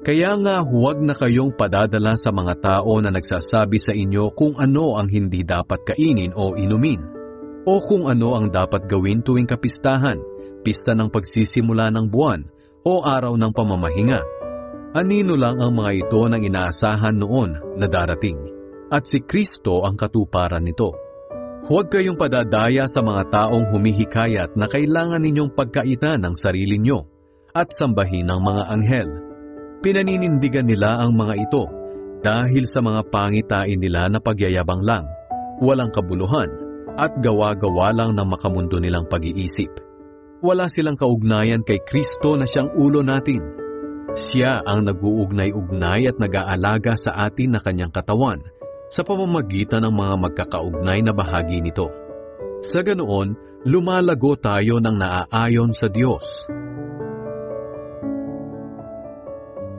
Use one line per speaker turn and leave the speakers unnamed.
Kaya nga huwag na kayong padadala sa mga tao na nagsasabi sa inyo kung ano ang hindi dapat kainin o inumin, o kung ano ang dapat gawin tuwing kapistahan, pista ng pagsisimula ng buwan, o araw ng pamamahinga. Anino lang ang mga ito ng inaasahan noon na darating, at si Kristo ang katuparan nito. Huwag kayong padadaya sa mga taong humihikayat na kailangan ninyong pagkaitan ng sarili nyo at sambahin ng mga anghel. Pinaninindigan nila ang mga ito dahil sa mga pangitain nila na pagyayabang lang, walang kabuluhan, at gawa-gawa lang ng makamundo nilang pag-iisip. Wala silang kaugnayan kay Kristo na siyang ulo natin. Siya ang nag-uugnay-ugnay at nag-aalaga sa atin na kanyang katawan sa pamamagitan ng mga magkakaugnay na bahagi nito. Sa ganoon, lumalago tayo ng naaayon sa Diyos.